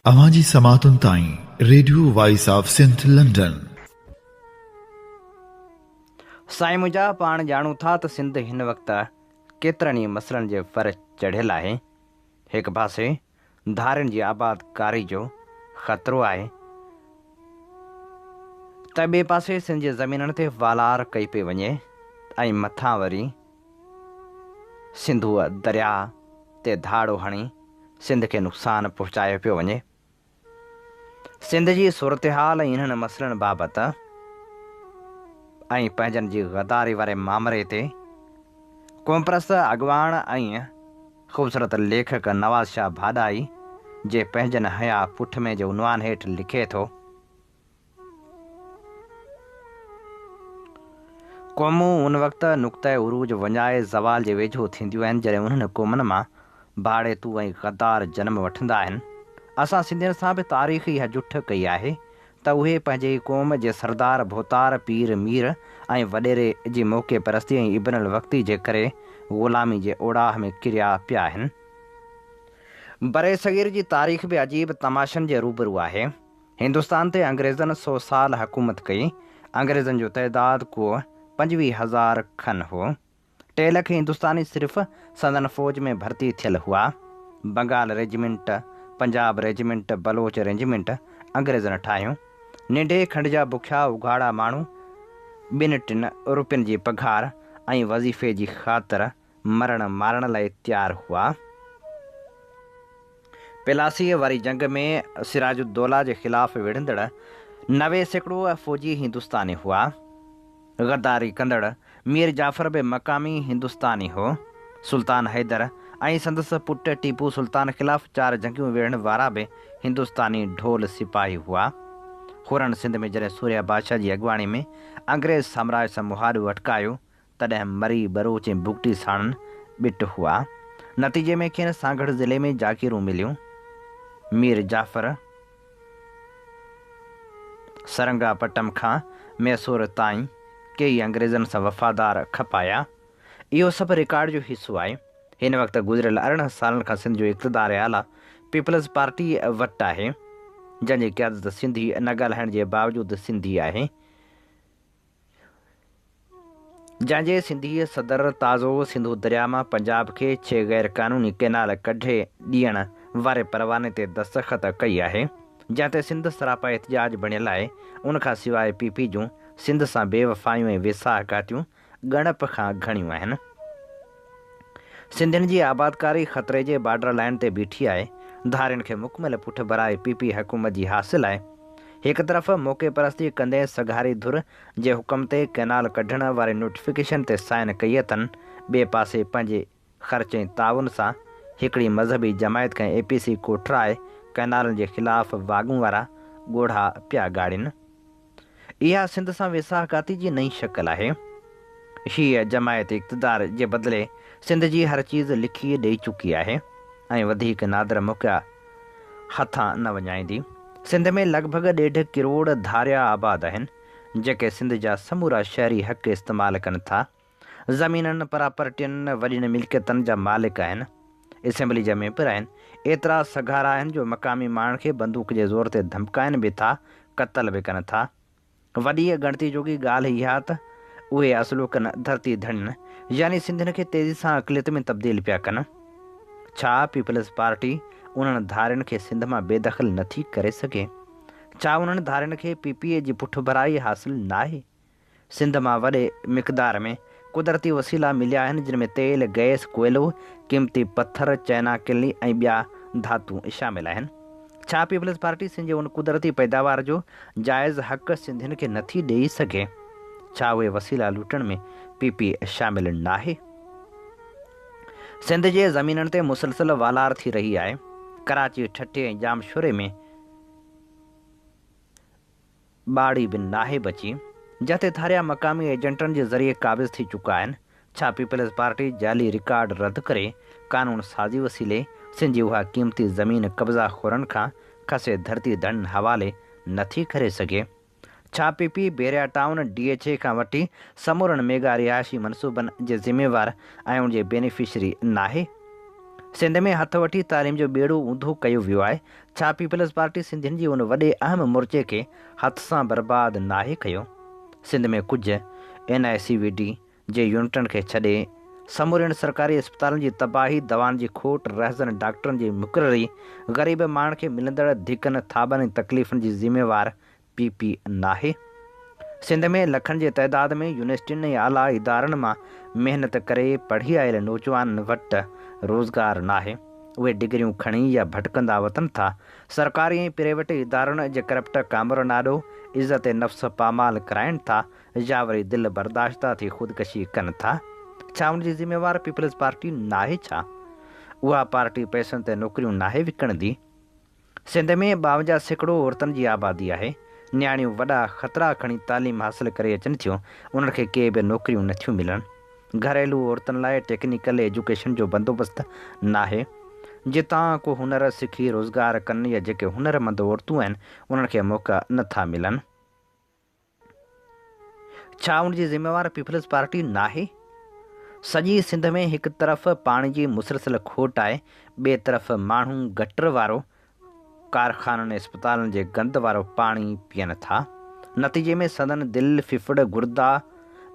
अवांजी समातुन ताईं radio voice of Sindh London. साईं मुंहिंजा पाण ॼाणूं था त सिंध हिन वक़्तु केतिरनि ई मसइलनि जे फर चढ़ियल आहे। हिकु पासे धारियुनि जी आबादकारी जो ख़तरो आहे त ॿिए पासे सिंध जे ज़मीननि ते वालार कई पई वञे ऐं मथां वरी सिंधूअ दरिया ते धाड़ो हणी सिंध खे नुक़सानु पहुचायो पियो वञे। सिंध जी सूरत हाल ऐं इन्हनि मसइलनि बाबति ऐं पंहिंजनि जी गद्दारी वारे मामले ते क़ौमप्रस्त अॻवान ऐं ख़ूबसूरत लेखक नवाज़ शाह भाॾाई जे पंहिंजनि हया पुठ में जे उनवान हेठि लिखे थो, क़ौमूं उन वक़्तु नुक़्ते उरूज वञाए ज़वाल जे वेझो थींदियूं आहिनि जॾहिं उन्हनि क़ौमुनि मां भाड़ेतू ऐं गद्दार जनम वठंदा आहिनि। असां सिंधियुनि सां बि तारीख़ इहा जुठ कई आहे त उहे पंहिंजे क़ौम जे सरदार भोतार पीर मीर ऐं वॾेरे जी मौक़े परस्ती ऐं इब्न वक़्ती जे करे ग़ुलामी जे ओड़ाह में किरिया पिया आहिनि। बरे सग़ीर जी तारीख़ बि अजीब तमाशनि जे रूबरू आहे। हिंदुस्तान ते अंग्रेज़नि 100 साल हुकूमत कई। अंग्रेज़नि जो तइदाद को 25,000 खनि हो। 3 लख हिंदुस्तानी सिर्फ़ु संदन फ़ौज में भर्ती थियल हुआ। Bengal regiment, Punjab regiment, Baloch regiment अंग्रेज़नि ठाहियूं। निंढे खंड जा बुखिया उघाड़ा माण्हू 2-3 रुपयनि जी पघार ऐं वज़ीफ़े जी ख़ातिर मरण मारण लाइ तयारु हुआ। पिलासीअ वारी जंग में सिराजुद्दौला जे ख़िलाफ़ विढ़ंदड़ 90% फ़ौजी हिंदुस्तानी हुआ। गद्दारी कंदड़ मीर जाफ़र बि मक़ामी हिंदुस्तानी हो। सुल्तान हैदर ऐं संदसि पुटु टीपू सुल्तान ख़िलाफ़ 4 जंगियूं विढ़ण वारा बि हिंदुस्तानी ढोल सिपाही हुआ। हुरन सिंध में जॾहिं सूर्या बादशाह जी अॻुवाणी में अंग्रेज़ साम्राज्य सां मुहादो अटकायो तॾहिं मरी बरूच ऐं बुगटी साणनि ॿिट हुआ। नतीजे में खेनि सांगढ़ ज़िले में जागीरूं मिलियूं। मीर जाफ़र सरंगापटम खां मैसूर ताईं कई अंग्रेज़नि सां वफ़ादार खपाया। इहो सभु रिकॉर्ड जो हिसो आहे। हिन वक़्तु गुज़िरियल 18 सालनि खां सिंध जो इक़्तिदार आला पीपल्स पार्टी वटि आहे, जंहिंजी क़यादत सिंधी न ॻाल्हाइण जे बावजूदि सिंधी आहे। जंहिंजे सिंधी सदर ताज़ो सिंधु दरिया मां पंजाब खे 6 ग़ैर क़ानूनी कैनाल कढे ॾियण वारे परवाने ते दस्तख़त कई आहे, जंहिं ते सिंध सरापा एहतिजाज बणियल आहे। उनखां सवाइ पीपी जूं सिंध सां बेवफ़ायूं ऐं वेसाहकातियूं ॻणप खां घणियूं आहिनि। सिंधियुनि जी आबादकारी ख़तरे जे बॉर्डर लाइन ते बीठी आहे। धारियुनि खे मुकमल पुठ भराए पीपी हुकूमत जी हासिल आहे। हिकु तरफ़ मौक़े परस्ती कंदे सघारी धुर जे हुकम ते कैनाल कढण वारे नोटिफिकेशन ते साइन कई अथनि। ॿिए पासे पंहिंजे ख़र्च ऐं ताउन सां हिकिड़ी मज़हबी जमायत खां APC कोठराए कैनालनि जे ख़िलाफ़ वाॻूं वारा ॻोढ़ा पिया ॻाड़ीनि। इहा सिंध सां वेसाहकाती जी नई शक्ल आहे। हीअ जमायत इक़्तिदार जे बदिले सिंध जी हर चीज़ लिखी ॾेई चुकी आहे ऐं वधीक नादर मौक़ा हथां न वञाईंदी। सिंध में लॻभॻि 1.5 करोड़ धारिया आबाद आहिनि, जेके सिंध जा समूरा शहरी हक़ इस्तेमालु कनि था। ज़मीननि प्रॉपर्टियुनि वॾियुनि मिल्कियतनि जा मालिक आहिनि। असेंबली जा मेंबर आहिनि। एतिरा सघारा आहिनि जो मक़ामी माण्हुनि खे बंदूक जे ज़ोर ते धमकाइनि बि था, क़तल बि कनि था। वॾी ॻणती जोगी ॻाल्हि इहा त उहे असुलु कनि धरती धणियुनि, यानी सिंधियुनि खे तेज़ी सां अक़लियत में तब्दील पिया कनि। छा पीपल्स पार्टी उन्हनि धारियुनि खे सिंध मां बेदख़ल नथी करे सघे? छा उन्हनि धारियुनि खे PPA जी पुठ भराई हासिलु न आहे? सिंध मां वॾे मिक़दार में कुदरती वसीला मिलिया आहिनि, जिन में तेल, गैस, कोयलो, क़ीमती पथर, चाइना किलनी ऐं ॿिया धातू शामिल आहिनि। छा पीपल्स पार्टी सिंध जे उन कुदरती पैदावार जो जाइज़ हक़ सिंधियुनि खे नथी ॾेई सघे? छा उहे वसीला लूटण में PP शामिल न आहे? सिंध जे ज़मीननि ते मुसलसल वालार थी रही आहे। कराची, ठठे ऐं जामशोरे में ॿाड़ी बि नाहे बची, जिते धारिया मक़ामी एजेंटनि जे ज़रिए क़ाबिज़ थी चुका आहिनि। छा पीपल्स पार्टी जाली रिकॉर्ड रद्द करे कानून साज़ी वसीले सिंध जी उहा क़ीमती ज़मीन कब्ज़ा खोरनि खां खसे धरती धन हवाले नथी करे सघे? छा PP बेरिया टाउन DHA खां वठी समूरनि मेगा रिहायशी मनसूबनि जे ज़िम्मेवार ऐं उनजे बेनिफिशरी नाहे? सिंध में हथ वठी तालीम जो ॿेड़ो ऊंधो कयो वियो आहे। छा पीपल्स पार्टी सिंधियुनि जी उन वॾे अहम मोर्चे खे हथ सां बर्बाद नाहे कयो? सिंध में कुझु NICVD जे यूनिटनि खे छॾे समूरनि सरकारी अस्पतालनि जी तबाही, दवाउनि जी खोट, रहज़न डॉक्टरनि जी मुक़ररी, ग़रीब माण्हुनि खे मिलंदड़ धिकनि, थाॿनि ऐं तकलीफ़ुनि जी ज़िम्मेवार PP नाहे? सिंध में लखनि जे तइदाद में यूनिवर्सिटियुनि ऐं आला इदारनि मां महिनत करे पढ़ी आयल नौजवाननि वटि रोज़गार नाहे। उहे डिग्रियूं खणी या भटकंदा वतन था। सरकारी ऐं प्राइवेट इदारनि जे करप्ट कामरनि आॾो इज़त नफ़्स पामाल कराइनि था या वरी दिलि बर्दाश्ता थी ख़ुदकशी कनि था। छा उन जी ज़िम्मेवार पीपल्स पार्टी नाहे छा? उहा पार्टी पैसनि ते नौकरियूं नाहे विकिणंदी? सिंध में 52% औरतुनि जी आबादी आहे। न्याणियूं वॾा ख़तरा खणी तालीम हासिल करे अचनि थियूं, उन्हनि खे के बि नौकरियूं नथियूं मिलनि। घरेलू औरतुनि लाइ टेक्निकल एजुकेशन जो बंदोबस्तु नाहे। जितां को हुनर सिखी रोज़गार कनि या जेके हुनरमंद औरतूं आहिनि उन्हनि खे मौक़ा नथा मिलनि। छा उन जी ज़िम्मेवार पीपल्स पार्टी नाहे? सॼी सिंध में हिकु तरफ़ पाणी जी मुसलसल खोट आहे, ॿिए तरफ़ माण्हू गटर वारो, कारखाननि अस्पतालनि जे गंद वारो पाणी पीअनि था। नतीजे में सदन दिलि, फिफड़, गुर्दा,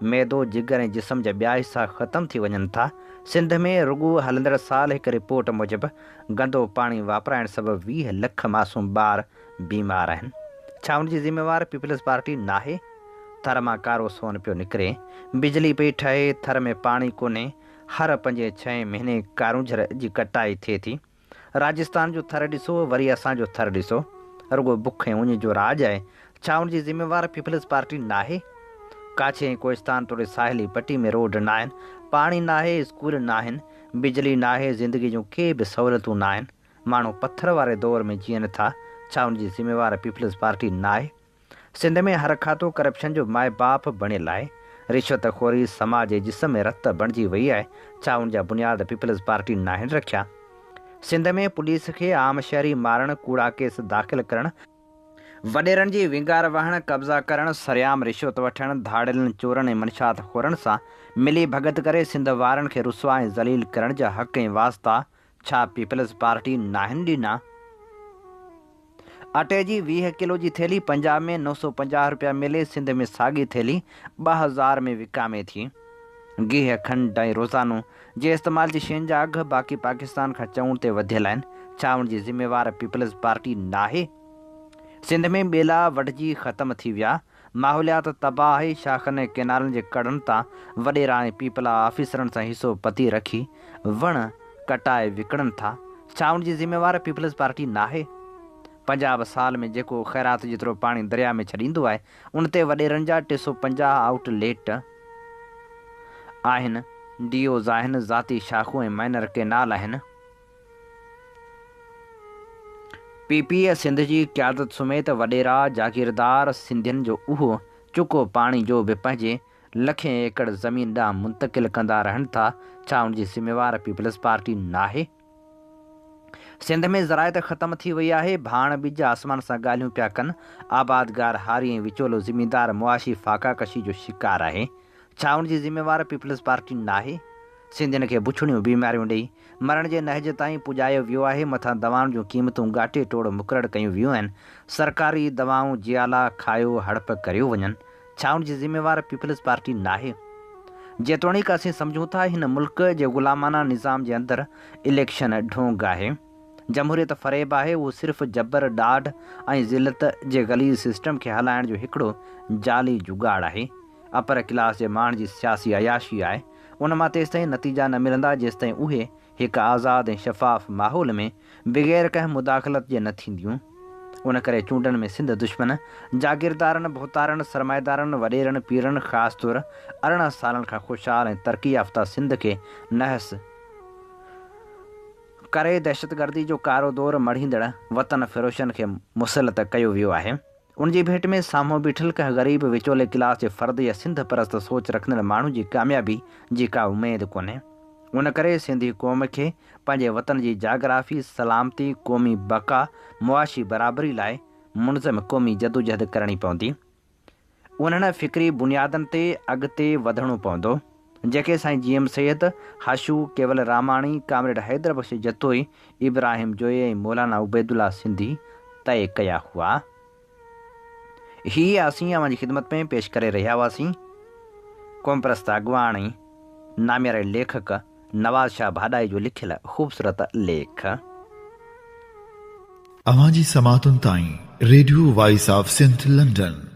मैदो, जिगर ऐं जिस्म जा ॿिया हिसा ख़तमु थी वञनि था। सिंध में रुॻो हलंदड़ साल हिकु रिपोर्ट मूजिबि गंदो पाणी वापराइण सबबि 20 लख मासूम ॿार बीमार आहिनि। छा उन जी ज़िम्मेवार पीपल्स पार्टी नाहे? थर मां कारो सोन पियो निकिरे, बिजली पई ठहे, थर में पाणी कोन्हे, हर 5-6 महीने कारूंझर जी कटाई थिए थी। राजस्थान जो थर ॾिसो, वरी असांजो थर ॾिसो, रुॻो बुख ऐं उञ जो राज आहे। छा उन जी ज़िम्मेवार पीपल्स पार्टी नाहे? काछे ऐं कोहिस्तान तोड़े साहिली पट्टी में रोड न आहिनि, पाणी नाहे, स्कूल न आहिनि, बिजली नाहे, ज़िंदगी जूं के बि सहूलियतूं न आहिनि। माण्हू पथर वारे दौर में जीअनि था। छा उन जी ज़िम्मेवार पीपल्स पार्टी नाहे? सिंध में हर खातो करप्शन जो माए बाप बणियलु आहे। रिश्वतखोरी समाज जे जिस्म में रत बणिजी वई आहे। छा उन जा बुनियाद पीपल्स पार्टी नाहिनि रखिया? सिंध में पुलिस खे आम शहरी मारणु, कूड़ा केस दाख़िल करणु, वॾेरनि जी विंगार वहण, कब्ज़ा करणु, सरियाम रिश्वत वठणु, धाड़ियलनि चोरनि ऐं मनशात खोरनि सां मिली भगत करे सिंध वारनि खे रुसवा ऐं ज़लील करण जा हक़ ऐं वास्ता छा पीपल्स पार्टी नाहिनि ॾिना? अटे जी 20 किलो जी थैली पंजाब में 950 रुपया मिले, सिंध में साॻी थैली 2000 में विकामे थी। गिह, खंडु ऐं रोज़ानो जे इस्तेमाल जी शयुनि जा अघ बाक़ी पाकिस्तान खां चऊं ते वधियल आहिनि। छा उन जी ज़िम्मेवार पीपल्स पार्टी नाहे? सिंध में ॿेला वढिजी ख़तमु थी विया, माहौलियात तबाह आहे। शाखनि ऐं केनालनि जे कड़नि तां वॾेरा ऐं पीपला ऑफिसरनि सां हिसो पती रखी वण कटाए विकिणनि था। छा उन जी ज़िम्मेवार पीपल्स पार्टी नाहे? पंजाब साल में जेको ख़ैरात जेतिरो पाणी दरिया में छॾींदो आहे, उन ते वॾेरनि जा 350 आउटलेट आहिनि, DOs आहिनि, ज़ाती शाखूं ऐं माइनर केनाल आहिनि। PP सिंध जी क़यादत समेत वॾेरा जागीरदार सिंधियुनि जो उहो चुको पाणी जो बि पंहिंजे लखें एकड़ ज़मीन ॾांहुं मुंतक़िल कंदा रहनि था। छा उन जी ज़िम्मेवार पीपल्स पार्टी नाहे? सिंध में ज़रायत ख़तमु थी वई आहे। भाण ॿिज आसमान सां ॻाल्हियूं पिया कनि। आबादगार हारी ऐं विचोलो ज़मींदार मुआशी फाका कशी जो शिकार आहे। छा उन जी ज़िम्मेवार पीपल्स पार्टी नाहे? सिंधियुनि खे बुछड़ियूं बीमारियूं ॾेई मरण जे नहज ताईं पुॼायो वियो आहे। मथां दवाउनि जूं क़ीमतूं ॻाटे टोड़ मुक़ररु कयूं वियूं आहिनि। सरकारी दवाऊं जियाला खायो हड़प करियो वञनि। छा उन जी ज़िम्मेवार पीपल्स पार्टी नाहे? जेतोणीकि असीं सम्झूं था हिन मुल्क जे ग़ुलामाना निज़ाम जे अंदरि इलेक्शन ढोंग आहे, जमहूरियत फ़रेब आहे, उहो सिर्फ़ु जबर, ॾाढ ऐं ज़िलत जे ग़लीज़ सिस्टम खे हलाइण जो हिकिड़ो जाली जुगाड़ आहे। अपर क्लास जे माण्हुनि जी सियासी अयाशी आहे। उन मां तेसिताईं नतीजा न मिलंदा जेसिताईं उहे हिकु आज़ादु ऐं शफ़ाफ़ माहौल में बग़ैर कंहिं मुदाख़लत जे न थींदियूं। उन करे चूंडनि में सिंध दुश्मन जागीरदारनि, भोतारनि, सरमाएदारनि, वॾेरनि, पीरनि, ख़ासि तौरु 18 सालनि खां ख़ुशहाल ऐं तरक़ी याफ़्ता सिंध खे नहस करे दहशतगर्दी जो कारो दौर मढ़ींदड़ वतन फ़िरोशनि खे मुसलत कयो वियो आहे। उन जी भेट में साम्हूं बीठल कंहिं ग़रीब विचोले क्लास जे फ़र्द या सिंध परस्त सोच रखंदड़ माण्हू जी कामयाबी जी का उमेद कोन्हे। उन करे सिंधी क़ौम खे पंहिंजे वतन जी जाग्राफ़ी, सलामती, क़ौमी बका, मुआशी बराबरी लाइ मुनज़म क़ौमी जदोजहद करणी पवंदी। उन्हनि फ़िक्री बुनियादनि ते अॻिते वधणो पवंदो। जेके साईं GM सैयद, हाशू केवल रामाणी, कामरेड हैदर बख्श जतोई, इब्राहिम जोई ऐं मौलाना उबैदुल्ला सिंधी तय कया हुआ। ही असीं अवां जी ख़िदमत में पेश करे रहिया हुआसीं क़ौम परस्त अॻवान ऐं नामियारे लेखक नवाज़ शाह भाॾाई जो लिखियल ख़ूबसूरत लेख। अवां जी समातुनि ताईं radio voice of Sindh London.